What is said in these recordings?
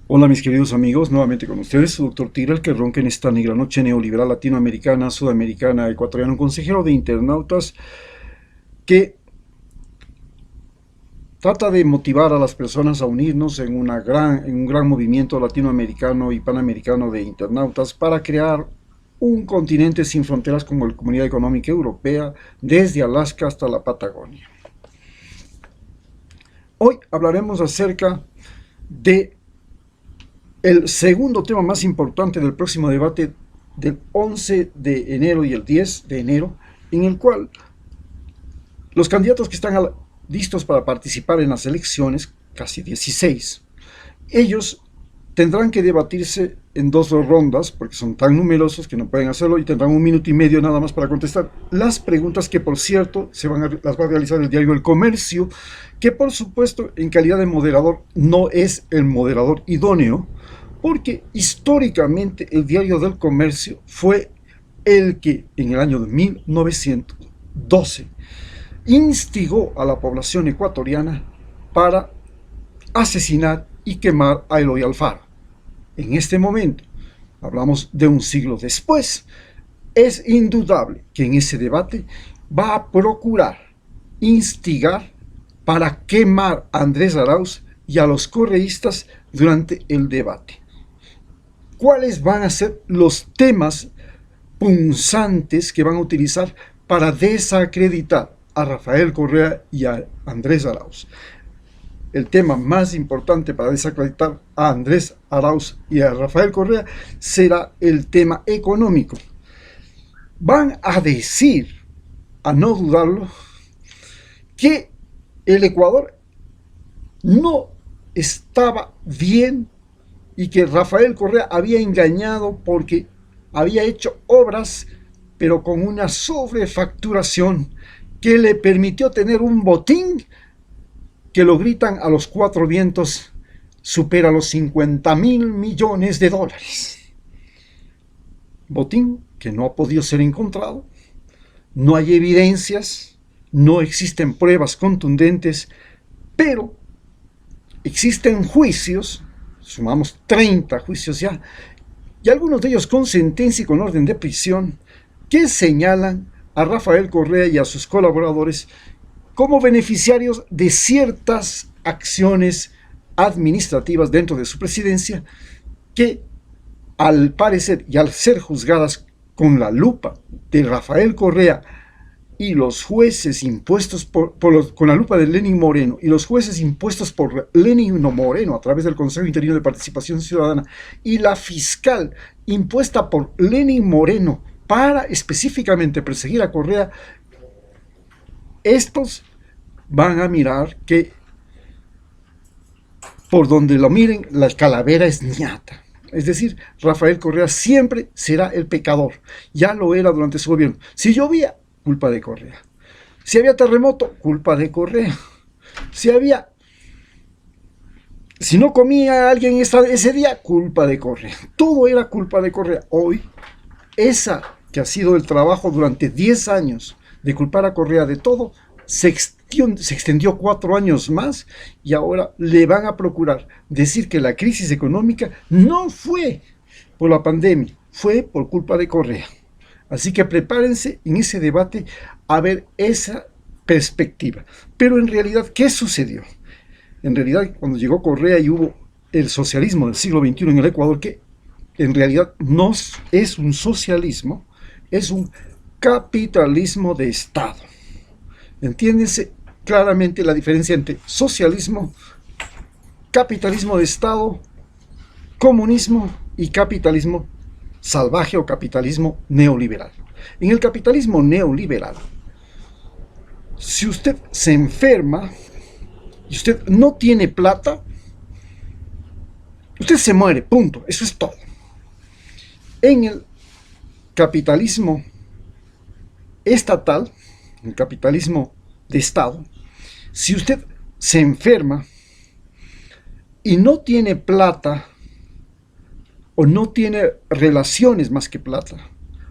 Hola mis queridos amigos, nuevamente con ustedes, su doctor Tigre, el que ronca en esta negra noche neoliberal latinoamericana, sudamericana, ecuatoriana, un consejero de internautas que trata de motivar a las personas a unirnos en un gran movimiento latinoamericano y panamericano de internautas para crear un continente sin fronteras como la Comunidad Económica Europea, desde Alaska hasta la Patagonia. Hoy hablaremos acerca de el segundo tema más importante del próximo debate del 11 de enero y el 10 de enero, en el cual los candidatos que están listos para participar en las elecciones, casi 16, ellos tendrán que debatirse en dos rondas, porque son tan numerosos que no pueden hacerlo, y tendrán 1 minuto y medio nada más para contestar las preguntas que, por cierto, las va a realizar el diario El Comercio, que por supuesto, en calidad de moderador, no es el moderador idóneo, porque históricamente el diario del Comercio fue el que en el año de 1912 instigó a la población ecuatoriana para asesinar y quemar a Eloy Alfaro. En este momento, hablamos de un siglo después, es indudable que en ese debate va a procurar instigar para quemar a Andrés Arauz y a los correístas durante el debate. ¿Cuáles van a ser los temas punzantes que van a utilizar para desacreditar a Rafael Correa y a Andrés Arauz? El tema más importante para desacreditar a Andrés Arauz y a Rafael Correa será el tema económico. Van a decir, a no dudarlo, que el Ecuador no estaba bien y que Rafael Correa había engañado porque había hecho obras, pero con una sobrefacturación que le permitió tener un botín que lo gritan a los cuatro vientos, supera los 50.000 millones de dólares. Botín que no ha podido ser encontrado, no hay evidencias, no existen pruebas contundentes, pero existen juicios, sumamos 30 juicios ya, y algunos de ellos con sentencia y con orden de prisión, que señalan a Rafael Correa y a sus colaboradores como beneficiarios de ciertas acciones administrativas dentro de su presidencia que, al parecer y al ser juzgadas con la lupa de Rafael Correa y los jueces impuestos con la lupa de Lenín Moreno y los jueces impuestos por Lenín Moreno a través del Consejo Interino de Participación Ciudadana y la fiscal impuesta por Lenín Moreno para específicamente perseguir a Correa, estos van a mirar que por donde lo miren la calavera es ñata. Es decir, Rafael Correa siempre será el pecador. Ya lo era durante su gobierno. Si llovía, culpa de Correa. Si había terremoto, culpa de Correa. Si no comía alguien ese día, culpa de Correa. Todo era culpa de Correa. Hoy, esa que ha sido el trabajo durante 10 años de culpar a Correa de todo, se extendió 4 años más y ahora le van a procurar decir que la crisis económica no fue por la pandemia, fue por culpa de Correa. Así que prepárense en ese debate a ver esa perspectiva. Pero en realidad, ¿qué sucedió? En realidad, cuando llegó Correa y hubo el socialismo del siglo XXI en el Ecuador, que en realidad no es un socialismo, es un capitalismo de Estado. Entiéndese claramente la diferencia entre socialismo, capitalismo de Estado, comunismo y capitalismo salvaje o capitalismo neoliberal. En el capitalismo neoliberal, si usted se enferma y usted no tiene plata, usted se muere, punto, eso es todo. En el capitalismo estatal, el capitalismo de Estado, si usted se enferma y no tiene plata o no tiene relaciones más que plata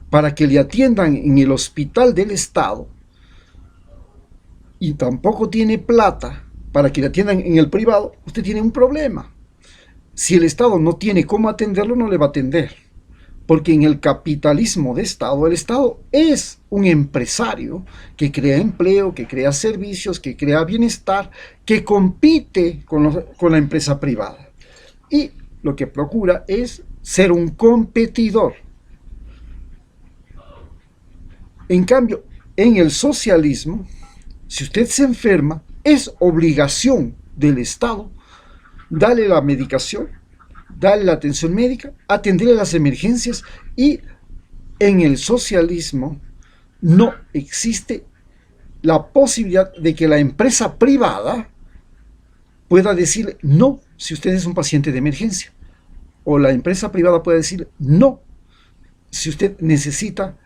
para que le atiendan en el hospital del Estado y tampoco tiene plata para que le atiendan en el privado, usted tiene un problema. si el Estado no tiene cómo atenderlo, no le va a atender. Porque en el capitalismo de Estado, el Estado es un empresario que crea empleo, que crea servicios, que crea bienestar, que compite con la empresa privada. Y lo que procura es ser un competidor. En cambio, en el socialismo, si usted se enferma, es obligación del Estado darle la medicación, darle la atención médica, atenderle las emergencias, y en el socialismo no existe la posibilidad de que la empresa privada pueda decir no si usted es un paciente de emergencia, o la empresa privada puede decir no si usted necesita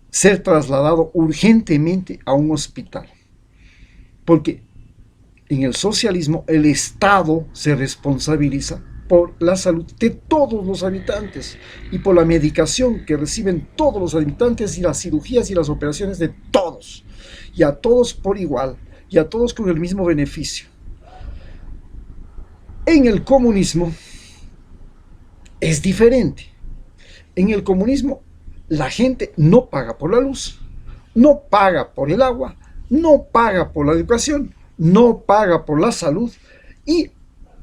ser trasladado urgentemente a un hospital. Porque en el socialismo el Estado se responsabiliza por la salud de todos los habitantes y por la medicación que reciben todos los habitantes y las cirugías y las operaciones de todos, y a todos por igual, y a todos con el mismo beneficio. En el comunismo es diferente. En el comunismo la gente no paga por la luz, no paga por el agua, no paga por la educación, no paga por la salud, y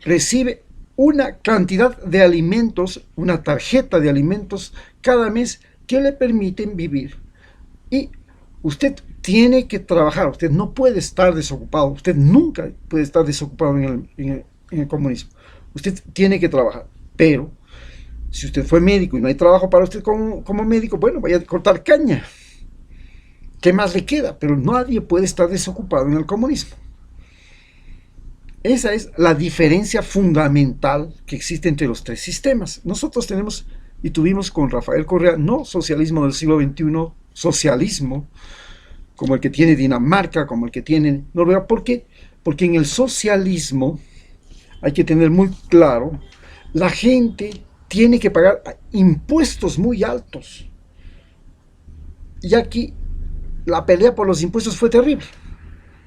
recibe una cantidad de alimentos, una tarjeta de alimentos cada mes que le permiten vivir. Y usted tiene que trabajar, usted no puede estar desocupado, usted nunca puede estar desocupado en el comunismo. Usted tiene que trabajar, pero si usted fue médico y no hay trabajo para usted como médico, bueno, vaya a cortar caña. ¿Qué más le queda? Pero nadie puede estar desocupado en el comunismo. Esa es la diferencia fundamental que existe entre los tres sistemas. Nosotros tenemos y tuvimos con Rafael Correa no socialismo del siglo XXI, socialismo como el que tiene Dinamarca, como el que tiene Noruega. ¿Por qué? Porque en el socialismo, hay que tener muy claro, la gente tiene que pagar impuestos muy altos. Y aquí la pelea por los impuestos fue terrible.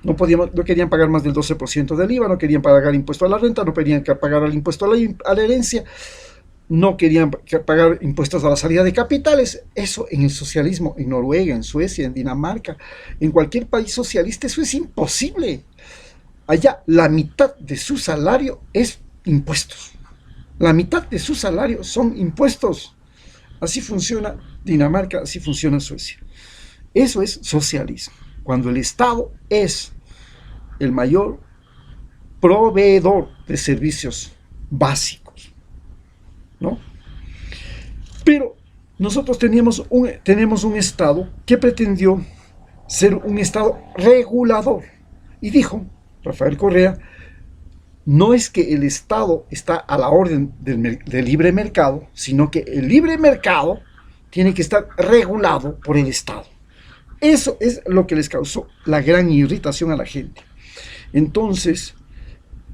No querían pagar más del 12% del IVA, no querían pagar impuesto a la renta, no querían pagar el impuesto a la herencia, no querían pagar impuestos a la salida de capitales. Eso en el socialismo, en Noruega, en Suecia, en Dinamarca, en cualquier país socialista, eso es imposible. Allá la mitad de su salario es impuestos. La mitad de su salario son impuestos. Así funciona Dinamarca, así funciona Suecia. Eso es socialismo, cuando el Estado es el mayor proveedor de servicios básicos, ¿no? Pero nosotros tenemos un Estado que pretendió ser un Estado regulador, y dijo Rafael Correa, no es que el Estado está a la orden del libre mercado, sino que el libre mercado tiene que estar regulado por el Estado. Eso es lo que les causó la gran irritación a la gente. Entonces,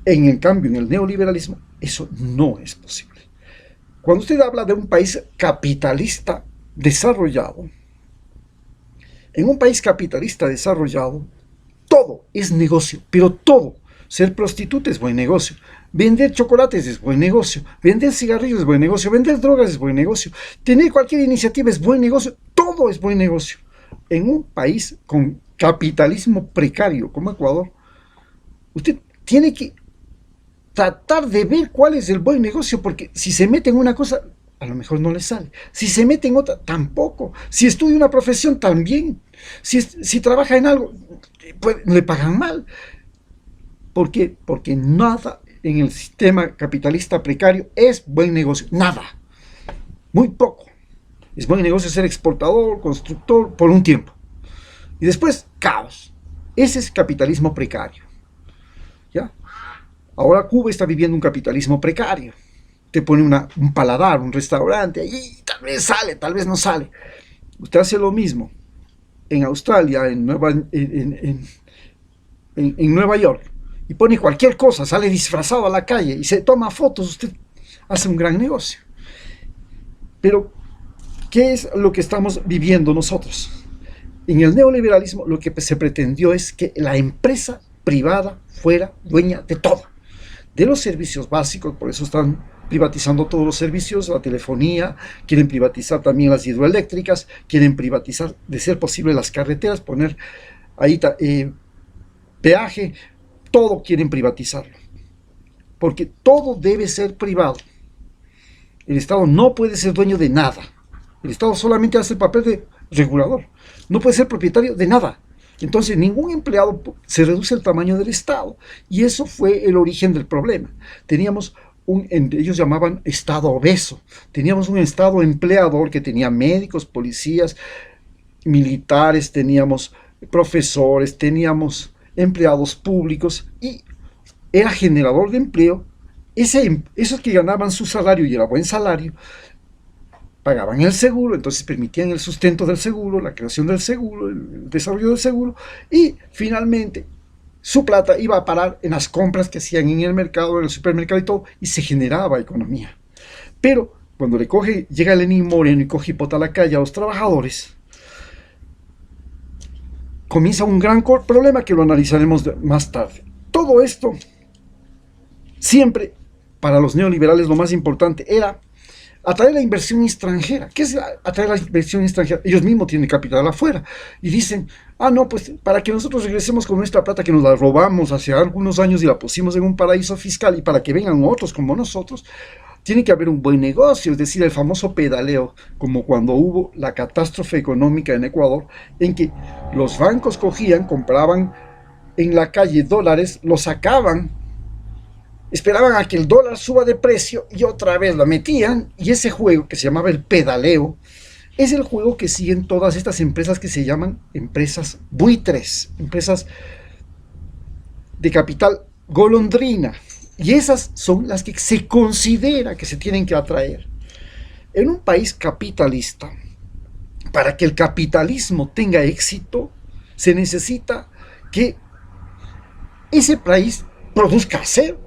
en el cambio, en el neoliberalismo, eso no es posible. Cuando usted habla de un país capitalista desarrollado, en un país capitalista desarrollado, todo es negocio, pero todo. Ser prostituta es buen negocio, vender chocolates es buen negocio, vender cigarrillos es buen negocio, vender drogas es buen negocio, tener cualquier iniciativa es buen negocio, todo es buen negocio. En un país con capitalismo precario como Ecuador, usted tiene que tratar de ver cuál es el buen negocio, porque si se mete en una cosa, a lo mejor no le sale. Si se mete en otra, tampoco. Si estudia una profesión, también. Si trabaja en algo, pues, le pagan mal. ¿Por qué? Porque nada en el sistema capitalista precario es buen negocio. Nada. Muy poco. Es buen negocio ser exportador, constructor, por un tiempo. Y después, caos. Ese es capitalismo precario. ¿Ya? Ahora Cuba está viviendo un capitalismo precario. Te pone un paladar, un restaurante, y tal vez sale, tal vez no sale. Usted hace lo mismo en Australia, en Nueva York, y pone cualquier cosa, sale disfrazado a la calle y se toma fotos, usted hace un gran negocio. Pero, ¿qué es lo que estamos viviendo nosotros? En el neoliberalismo lo que se pretendió es que la empresa privada fuera dueña de todo, de los servicios básicos. Por eso están privatizando todos los servicios, la telefonía, quieren privatizar también las hidroeléctricas, quieren privatizar, de ser posible, las carreteras, poner ahí peaje, todo quieren privatizarlo, porque todo debe ser privado. El Estado no puede ser dueño de nada. El Estado solamente hace el papel de regulador. No puede ser propietario de nada. Entonces, ningún empleado, se reduce el tamaño del Estado. Y eso fue el origen del problema. Teníamos ellos llamaban Estado obeso. Teníamos un Estado empleador que tenía médicos, policías, militares, teníamos profesores, teníamos empleados públicos y era generador de empleo. Esos que ganaban su salario y era buen salario, pagaban el seguro, entonces permitían el sustento del seguro, la creación del seguro, el desarrollo del seguro, y finalmente su plata iba a parar en las compras que hacían en el mercado, en el supermercado y todo, y se generaba economía. Pero cuando llega Lenín Moreno y coge y bota a la calle a los trabajadores, comienza un gran problema que lo analizaremos más tarde. Todo esto, siempre para los neoliberales lo más importante era atraer la inversión extranjera. ¿Qué es atraer la inversión extranjera? Ellos mismos tienen capital afuera y dicen, no, pues para que nosotros regresemos con nuestra plata que nos la robamos hace algunos años y la pusimos en un paraíso fiscal, y para que vengan otros como nosotros, tiene que haber un buen negocio, es decir, el famoso pedaleo, como cuando hubo la catástrofe económica en Ecuador, en que los bancos cogían, compraban en la calle dólares, los sacaban, esperaban a que el dólar suba de precio y otra vez la metían, y ese juego que se llamaba el pedaleo es el juego que siguen todas estas empresas que se llaman empresas buitres, empresas de capital golondrina, y esas son las que se considera que se tienen que atraer. En un país capitalista, para que el capitalismo tenga éxito, se necesita que ese país produzca acero,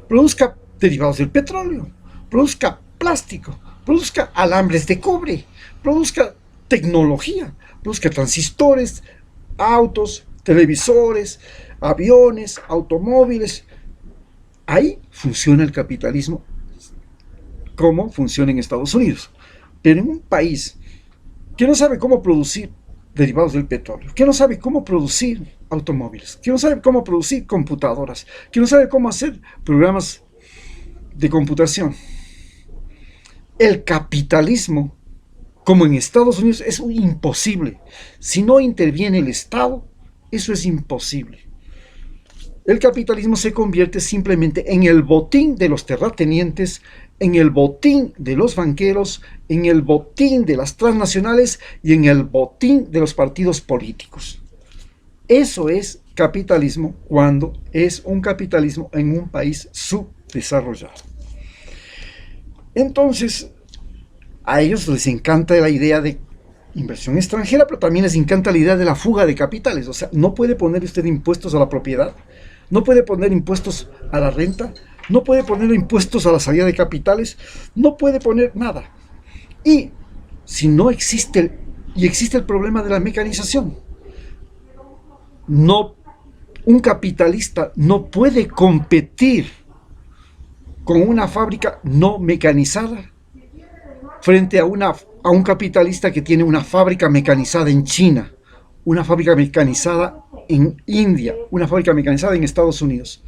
produzca derivados del petróleo, produzca plástico, produzca alambres de cobre, produzca tecnología, produzca transistores, autos, televisores, aviones, automóviles. Ahí funciona el capitalismo como funciona en Estados Unidos. Pero en un país que no sabe cómo producir derivados del petróleo, que no sabe cómo producir automóviles, que no sabe cómo producir computadoras, que no sabe cómo hacer programas de computación, el capitalismo, como en Estados Unidos, es imposible. Si no interviene el Estado, eso es imposible. El capitalismo se convierte simplemente en el botín de los terratenientes, en el botín de los banqueros, en el botín de las transnacionales y en el botín de los partidos políticos. Eso es capitalismo cuando es un capitalismo en un país subdesarrollado. Entonces, a ellos les encanta la idea de inversión extranjera, pero también les encanta la idea de la fuga de capitales. O sea, no puede poner usted impuestos a la propiedad, no puede poner impuestos a la renta, no puede poner impuestos a la salida de capitales, no puede poner nada. Y si no existe, existe el problema de la mecanización, un capitalista no puede competir con una fábrica no mecanizada frente a un capitalista que tiene una fábrica mecanizada en China, una fábrica mecanizada en India, una fábrica mecanizada en Estados Unidos.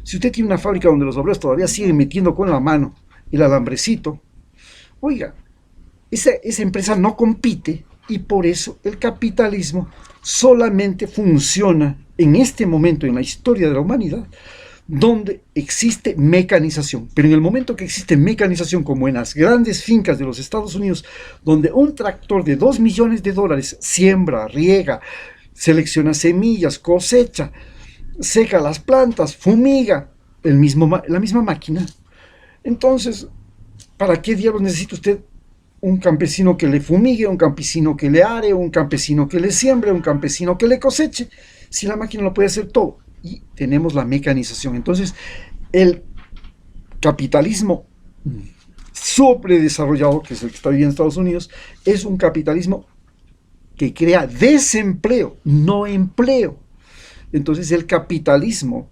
Si usted tiene una fábrica donde los obreros todavía siguen metiendo con la mano el alambrecito, oiga, esa empresa no compite, y por eso el capitalismo solamente funciona en este momento en la historia de la humanidad donde existe mecanización. Pero en el momento que existe mecanización, como en las grandes fincas de los Estados Unidos, donde un tractor de $2 millones siembra, riega, selecciona semillas, cosecha, seca las plantas, fumiga, la misma máquina, entonces, ¿para qué diablos necesita usted un campesino que le fumigue, un campesino que le are, un campesino que le siembre, un campesino que le coseche, si la máquina lo puede hacer todo? Y tenemos la mecanización. Entonces, el capitalismo sobredesarrollado, que es el que está viviendo en Estados Unidos, es un capitalismo que crea desempleo, no empleo. Entonces, el capitalismo,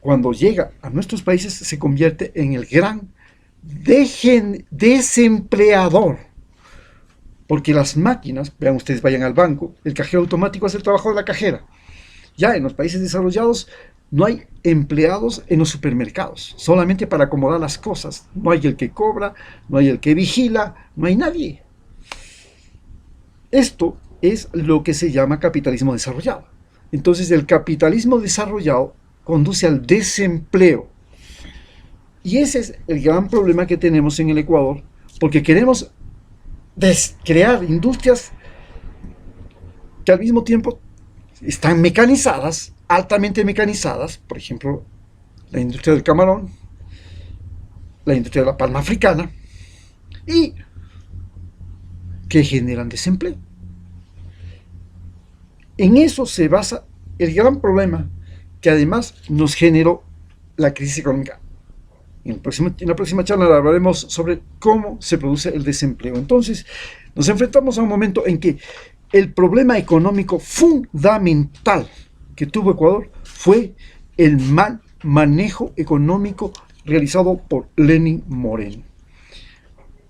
cuando llega a nuestros países se convierte en el gran desempleador. Porque las máquinas, vean ustedes, vayan al banco, el cajero automático hace el trabajo de la cajera. Ya en los países desarrollados no hay empleados en los supermercados, solamente para acomodar las cosas. No hay el que cobra, no hay el que vigila, no hay nadie. Esto es lo que se llama capitalismo desarrollado. Entonces el capitalismo desarrollado conduce al desempleo. Y ese es el gran problema que tenemos en el Ecuador, porque queremos crear industrias que al mismo tiempo están mecanizadas, altamente mecanizadas, por ejemplo, la industria del camarón, la industria de la palma africana, y que generan desempleo. En eso se basa el gran problema que además nos generó la crisis económica. En la próxima charla hablaremos sobre cómo se produce el desempleo. Entonces, nos enfrentamos a un momento en que el problema económico fundamental que tuvo Ecuador fue el mal manejo económico realizado por Lenín Moreno.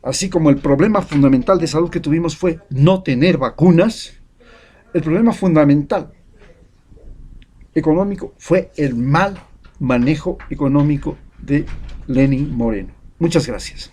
Así como el problema fundamental de salud que tuvimos fue no tener vacunas, el problema fundamental económico fue el mal manejo económico de Lenín Moreno. Muchas gracias.